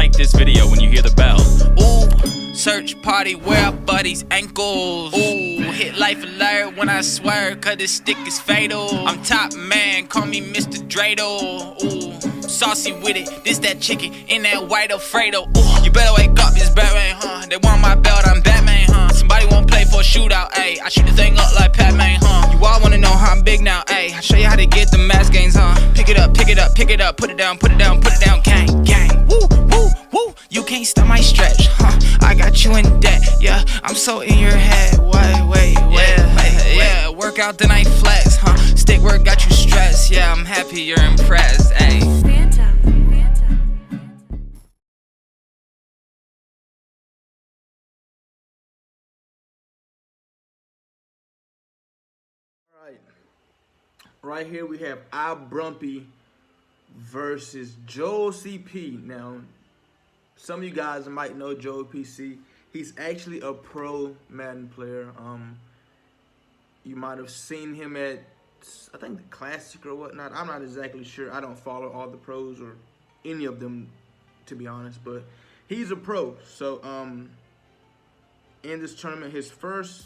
like this video when you hear the bell. Ooh, search party where our buddies' ankles. Ooh, hit life alert when I swear, cause this stick is fatal. I'm top man, call me Mr. Dreidel. Ooh, saucy with it, this that chicken in that white Alfredo. Ooh, you better wake up, it's Batman, huh? They want my belt, I'm Batman, huh? Somebody won't play for a shootout, ayy. I shoot the thing up like Pac-Man, huh? You all wanna know how I'm big now, ayy. I show you how to get the mass gains, huh? Pick it up, pick it up, pick it up, put it down, put it down, put it down, gang, gang. Woo, woo, woo. You can't stop my stretch, huh? I got you in debt, yeah. I'm so in your head. Wait. Yeah. Work out then I flex, huh? Stick work got you stressed, yeah. I'm happy you're impressed, ayy. Right here we have iBrumpy versus Joel CP. Now, some of you guys might know Joel PC. He's actually a pro Madden player. You might have seen him at, I think, the Classic or whatnot. I'm not exactly sure. I don't follow all the pros or any of them, to be honest. But he's a pro. So, in this tournament, his first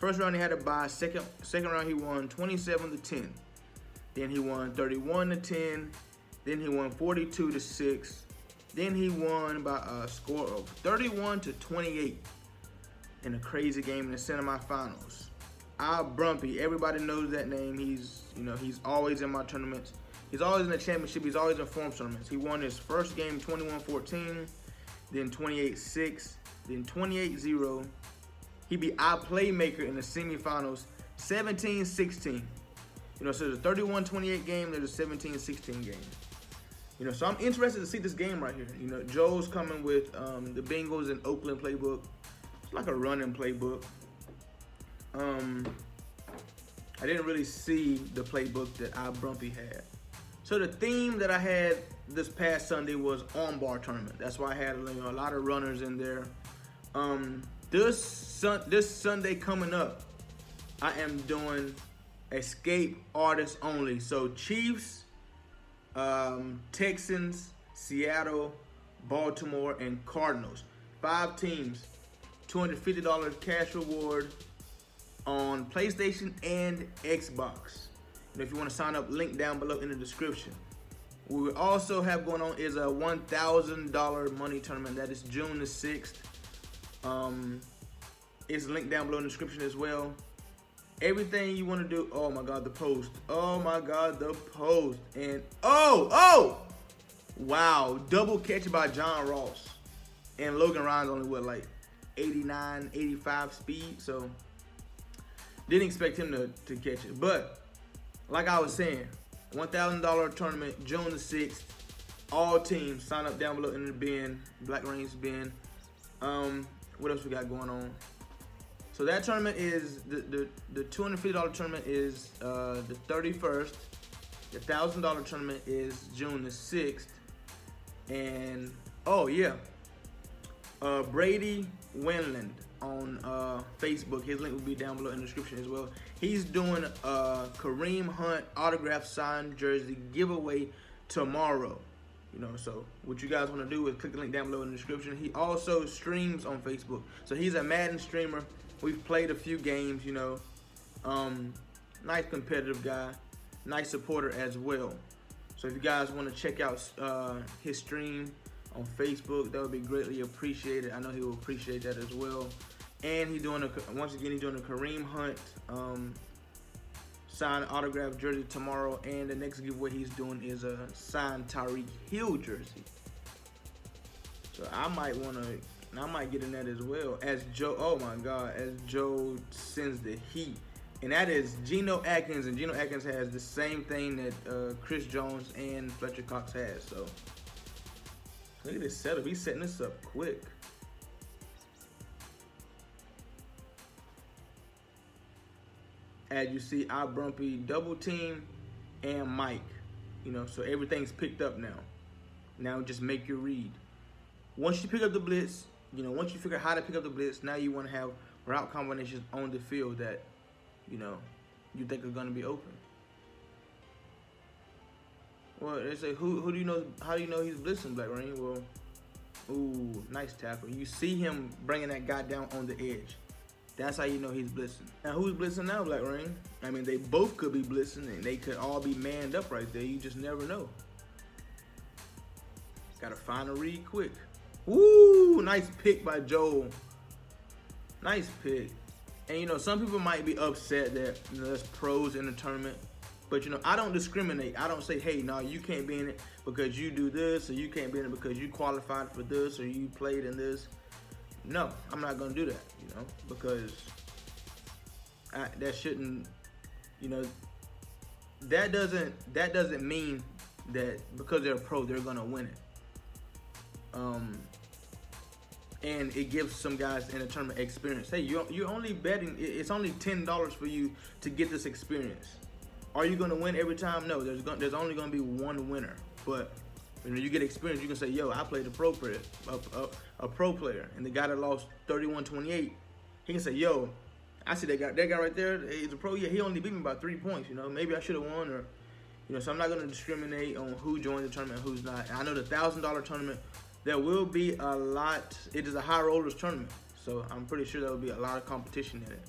round he had a bye. Second round he won 27-10. Then he won 31-10. Then he won 42-6. Then he won by a score of 31-28 in a crazy game in the semifinals. iBrumpy, everybody knows that name. He's always in my tournaments. He's always in the championship. He's always in form tournaments. He won his first game 21-14, then 28-6, then 28-0. He beat iPlaymaker in the semifinals 17-16. So there's a 31-28 game, there's a 17-16 game. So I'm interested to see this game right here. Joe's coming with the Bengals and Oakland playbook. It's like a running playbook. I didn't really see the playbook that iBrumpy had. So the theme that I had this past Sunday was on-bar tournament. That's why I had a lot of runners in there. This Sunday coming up, I am doing escape artists only. So Chiefs, Texans, Seattle, Baltimore, and Cardinals. 5 teams, $250 cash reward on PlayStation and Xbox. If you want to sign up, link down below in the description. What we also have going on is a $1,000 money tournament. That is June the 6th. It's linked down below in the description as well. Everything you want to do. Oh my God, the post. Oh my God, the post. And wow, double catch by John Ross. And Logan Ryan's only what, like 89, 85 speed. So didn't expect him to catch it. But like I was saying, $1,000 tournament, June the 6th. All teams sign up down below in the bin, Black Range bin. What else we got going on? So that tournament is the $250 tournament is the 31st. The $1,000 tournament is June the 6th. And Brady Winland on Facebook. His link will be down below in the description as well. He's doing a Kareem Hunt autographed signed jersey giveaway tomorrow. So what you guys want to do is click the link down below in the description. He also streams on Facebook. So he's a Madden streamer. We've played a few games, nice competitive guy, nice supporter as well. So if you guys want to check out his stream on Facebook, that would be greatly appreciated. I know he will appreciate that as well. And he's doing once again a Kareem Hunt signed autographed jersey tomorrow, and the next giveaway he's doing is a signed Tyreek Hill jersey. So I might get in that as well as Joe. Oh my God, as Joe sends the heat, and that is Geno Atkins, and Geno Atkins has the same thing that Chris Jones and Fletcher Cox has. So look at this setup. He's setting this up quick. As you see, iBrumpy double team and Mike. So everything's picked up now. Now just make your read. Once you pick up the blitz, once you figure out how to pick up the blitz, now you want to have route combinations on the field that, you think are going to be open. Well, they say who do you know? How do you know he's blitzing, Black Rain? Well, ooh, nice tackle. You see him bringing that guy down on the edge. That's how you know he's blitzing. Now, who's blitzing now, Black Rain? I mean, they both could be blitzing, and they could all be manned up right there. You just never know. Gotta find a read quick. Woo! Nice pick by Joel. Nice pick. And, you know, some people might be upset that, you know, there's pros in the tournament. But, you know, I don't discriminate. I don't say, hey, no, you can't be in it because you do this, or you can't be in it because you qualified for this, or you played in this. No, I'm not going to do that, you know, because that shouldn't, you know, that doesn't mean that because they're a pro, they're going to win it. And it gives some guys in the tournament experience. Hey, you're only betting, it's only $10 for you to get this experience. Are you going to win every time? No, there's only going to be one winner. But when you get experience, you can say, yo, I played a pro player, a pro player. And the guy that lost 31-28, he can say, yo, I see that guy right there, he's a pro. Yeah, he only beat me by 3 points, you know. Maybe I should have won, or, you know, so I'm not going to discriminate on who joined the tournament and who's not. And I know the $1,000 tournament, there will be a lot. It is a high rollers tournament, so I'm pretty sure there will be a lot of competition in it.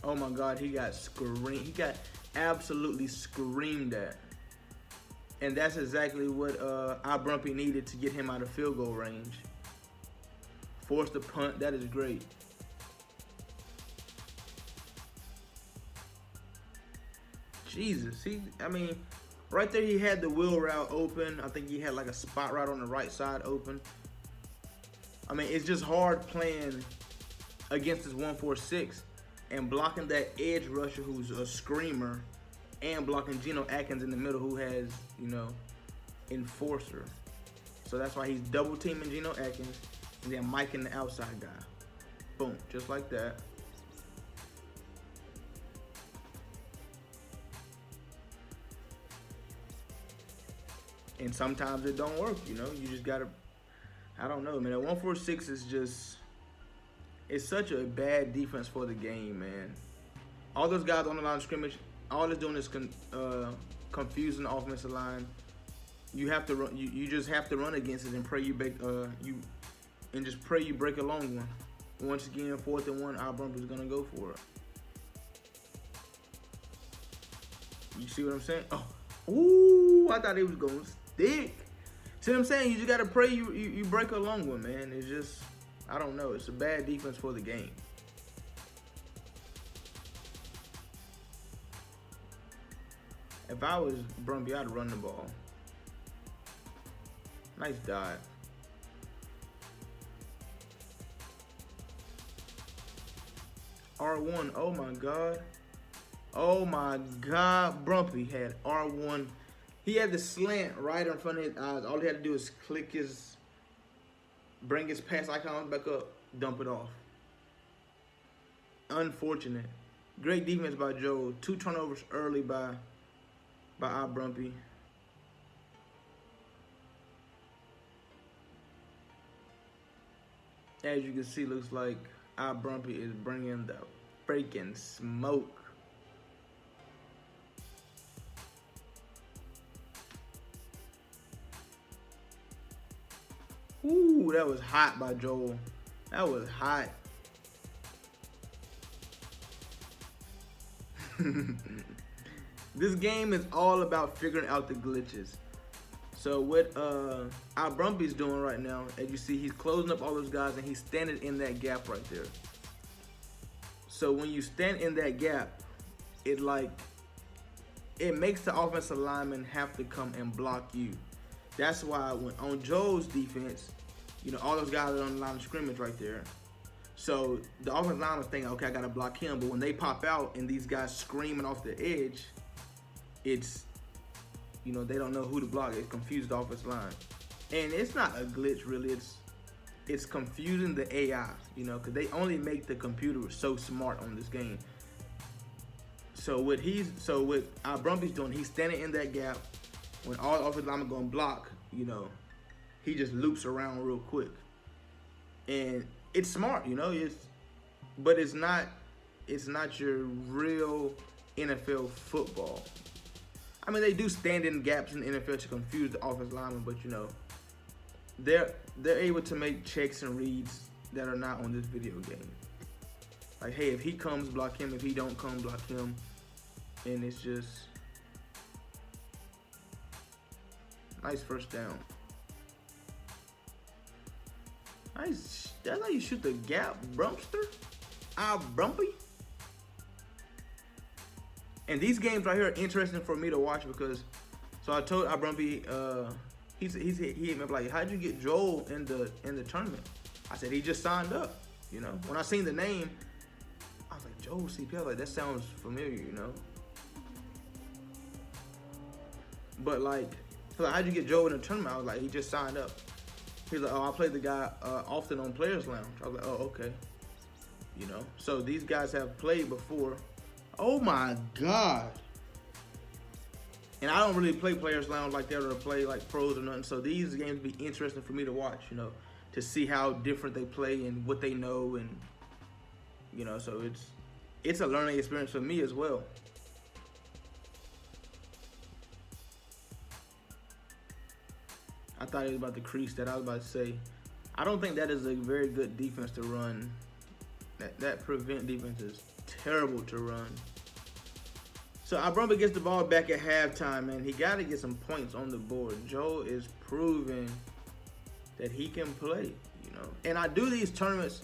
Oh my God, he got screamed. He got absolutely screamed at. And that's exactly what Brumpy needed to get him out of field goal range. Forced the punt, that is great. Jesus, I mean, right there he had the wheel route open. I think he had like a spot route on the right side open. I mean, it's just hard playing against this 1-4-6 and blocking that edge rusher who's a screamer, and blocking Geno Atkins in the middle who has, you know, enforcer. So that's why he's double teaming Geno Atkins and then miking the outside guy. Boom, just like that. And sometimes it don't work, you know. You just gotta, I don't know, man. That 1-4-6 is just, it's such a bad defense for the game, man. All those guys on the line of scrimmage, all it's doing is confusing the offensive line. You have to run, you just have to run against it and pray you break break a long one. Once again, 4th and 1, our Brumpy is gonna go for it. You see what I'm saying? Oh, ooh, I thought he was gonna stick. See what I'm saying? You just gotta pray you break a long one, man. It's just, I don't know. It's a bad defense for the game. If I was Brumpy, I'd run the ball. Nice dive. R1, oh my God. Oh my God, Brumpy had R1. He had the slant right in front of his eyes. All he had to do is bring his pass icon back up, dump it off. Unfortunate. Great defense by Joe. 2 turnovers early by our Brumpy. As you can see, looks like our Brumpy is bringing the freaking smoke. Ooh, that was hot by Joel. That was hot. This game is all about figuring out the glitches. So what our Brumpy's doing right now, as you see, he's closing up all those guys and he's standing in that gap right there. So when you stand in that gap, it makes the offensive lineman have to come and block you. That's why when on Joe's defense, you know, all those guys are on the line of scrimmage right there. So the offensive lineman's thinking, okay, I gotta block him. But when they pop out and these guys screaming off the edge, it's, you know, they don't know who to block. It confused the offensive line. And it's not a glitch really, it's confusing the AI, you know, because they only make the computer so smart on this game. So what our Brumpy's doing, he's standing in that gap. When all the offensive linemen gonna block, you know, he just loops around real quick. And it's smart, you know, but it's not your real NFL football. I mean, they do stand in gaps in the NFL to confuse the offensive lineman, but you know, they're able to make checks and reads that are not on this video game. Like, hey, if he comes, block him. If he don't come, block him. And it's just nice first down. Nice. That's how you shoot the gap, Brumpster. Brumpy. And these games right here are interesting for me to watch because, so I told Brumpy, he hit me up like, how'd you get Joel in the tournament? I said he just signed up. You know, when I seen the name, I was like, Joel CP. I was like, that sounds familiar, you know. But like, how'd you get Joel in the tournament? I was like, he just signed up. He was like, oh, I played the guy often on Players Lounge. I was like, oh, okay. You know, so these guys have played before. Oh my God. And I don't really play Players Lounge like that or play like pros or nothing. So these games be interesting for me to watch, you know, to see how different they play and what they know, and you know, so it's a learning experience for me as well. I thought he was about to crease that. I was about to say, I don't think that is a very good defense to run. That prevent defense is terrible to run. So Brumpy gets the ball back at halftime, man. He got to get some points on the board. Joe is proving that he can play, you know. And I do these tournaments.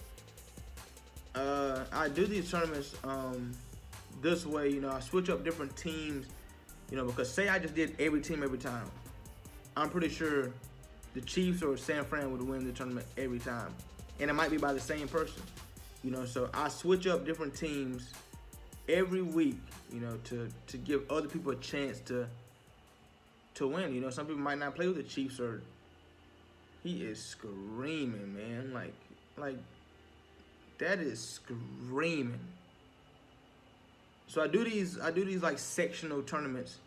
This way, you know. I switch up different teams, you know, because say I just did every team every time, I'm pretty sure the Chiefs or San Fran would win the tournament every time, and it might be by the same person, you know. So I switch up different teams every week, you know, to give other people a chance to win. You know, some people might not play with the Chiefs, or he is screaming, man, like that is screaming. So I do these like sectional tournaments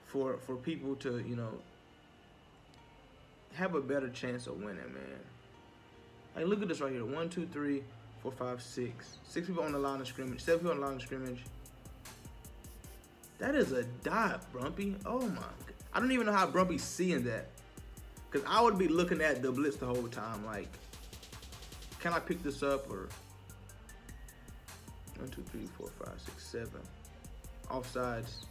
for people to, you know, have a better chance of winning, man. Like, look at this right here. 1, 2, 3, 4, 5, 6. 6 people on the line of scrimmage. 7 people on the line of scrimmage. That is a dot, Brumpy. Oh my God. I don't even know how Brumpy's seeing that. Because I would be looking at the blitz the whole time. Like, can I pick this up? Or 1, 2, 3, 4, 5, 6, 7. Offsides.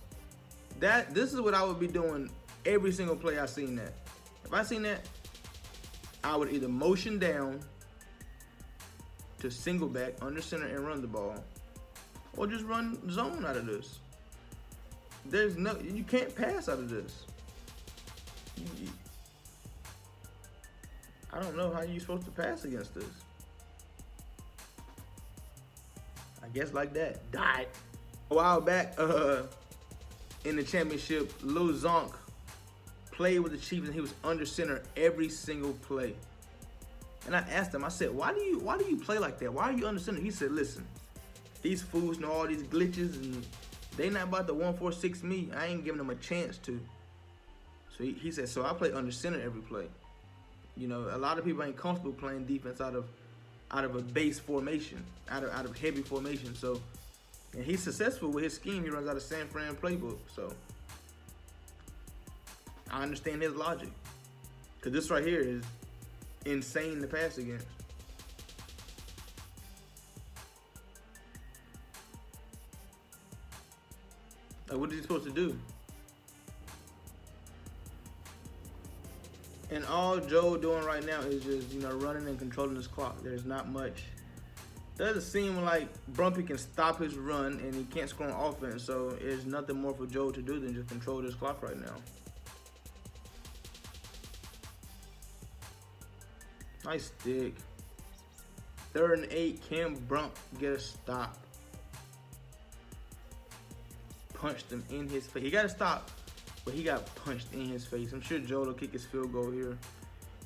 This is what I would be doing every single play I seen that. If I seen that, I would either motion down to single back, under center, and run the ball, or just run zone out of this. You can't pass out of this. I don't know how you're supposed to pass against this. I guess like that. Died. A while back, in the championship, Lil Zonk played with the Chiefs, and he was under center every single play. And I asked him, I said, why do you play like that? Why are you under center? He said, listen, these fools know all these glitches, and they not about to 1-4-6 me. I ain't giving them a chance to. So he said, so I play under center every play. You know, a lot of people ain't comfortable playing defense out of a base formation, out of heavy formation. So, and he's successful with his scheme. He runs out of San Fran playbook. So I understand his logic, because this right here is insane to pass against. Like, what is he supposed to do? And all Joe doing right now is just, you know, running and controlling his clock. There's not much. Doesn't seem like Brumpy can stop his run, and he can't score on offense. So there's nothing more for Joe to do than just control this clock right now. Nice stick. 3rd and 8. Can Brump get a stop? Punched him in his face. He got to stop, but he got punched in his face. I'm sure Joe will kick his field goal here.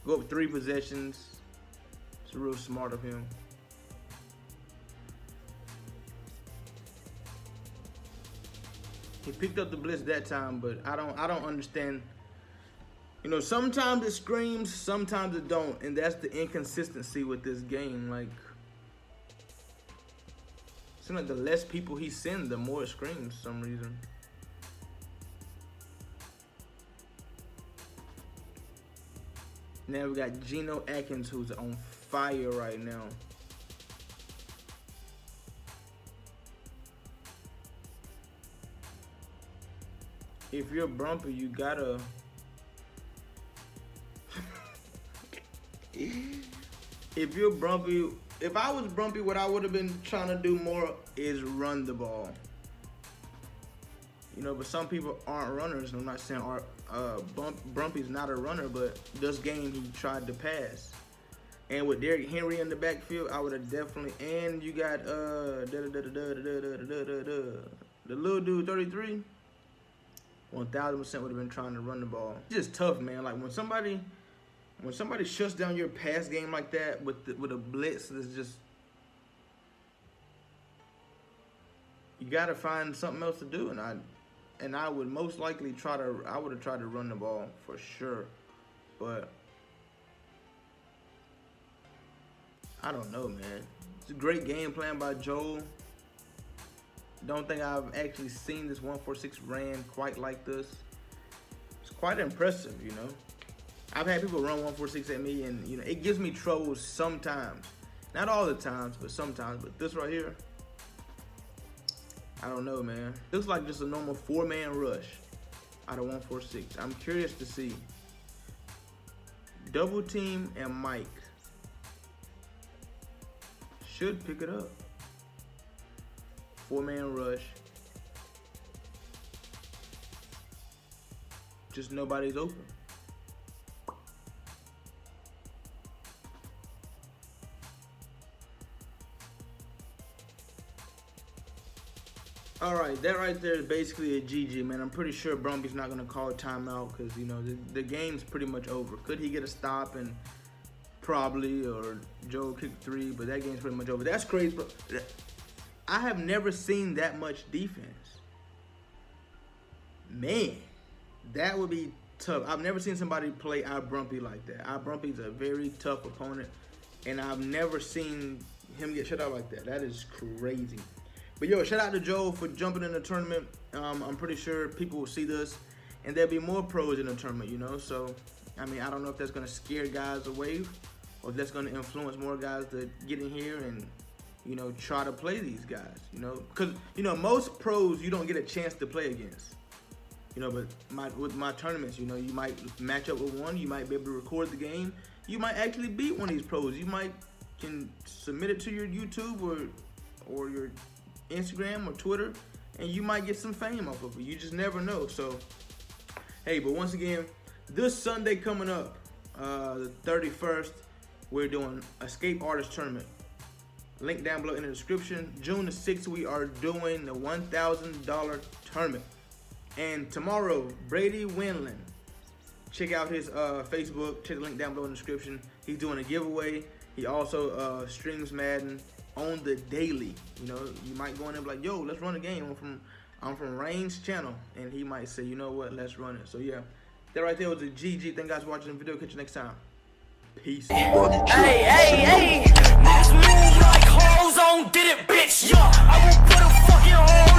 Go up 3 possessions. It's real smart of him. He picked up the blitz that time, but I don't understand. You know, sometimes it screams, sometimes it don't, and that's the inconsistency with this game. Like, Seems like the less people he sends, the more it screams for some reason. Now we got Geno Atkins, who's on fire right now. If you're Brumpy, you gotta... If you're Brumpy, if I was Brumpy, what I would have been trying to do more is run the ball. You know, but some people aren't runners. I'm not saying Brumpy's not a runner, but this game he tried to pass. And with Derrick Henry in the backfield, I would have definitely. And you got the little dude 33. 1000% would have been trying to run the ball. It's just tough, man. Like when somebody shuts down your pass game like that with a blitz, it's just, you gotta find something else to do. And I would most likely I would have tried to run the ball for sure, but I don't know, man. It's a great game plan by Joel. Don't think I've actually seen this 146 ran quite like this. It's quite impressive, you know. I've had people run 146 at me, and you know it gives me trouble sometimes. Not all the times, but sometimes. But this right here, I don't know, man. Looks like just a normal 4-man rush out of 146. I'm curious to see. Double team and Mike should pick it up. 4-man rush. Just nobody's open. All right, that right there is basically a GG, man. I'm pretty sure Brumpy's not gonna call a timeout because you know the game's pretty much over. Could he get a stop? And probably, or Joe kicked 3, but that game's pretty much over. That's crazy, bro. I have never seen that much defense. Man, that would be tough. I've never seen somebody play iBrumpy like that. iBrumpy's a very tough opponent, and I've never seen him get shut out like that. That is crazy. But yo, shout out to Joe for jumping in the tournament. I'm pretty sure people will see this, and there'll be more pros in the tournament, you know? So, I mean, I don't know if that's going to scare guys away, or if that's going to influence more guys to get in here and, you know, try to play these guys, you know? Because, you know, most pros you don't get a chance to play against. You know, but with my tournaments, you know, you might match up with one, you might be able to record the game, you might actually beat one of these pros. You might can submit it to your YouTube or your Instagram or Twitter, and you might get some fame off of it. You just never know. So, hey, but once again, this Sunday coming up, the 31st, we're doing Escape Artist Tournament. Link down below in the description. June the 6th, we are doing the $1,000 tournament. And tomorrow, Brady Winland, check out his Facebook. Check the link down below in the description. He's doing a giveaway. He also streams Madden on the daily. You know, you might go in there and be like, yo, let's run a game. I'm from Rain's channel. And he might say, you know what, let's run it. So yeah, that right there was a GG. Thank you guys for watching the video. Catch you next time. Peace. Hey, niggas move like hoes on, did it, bitch, yeah. I will put a fucking hole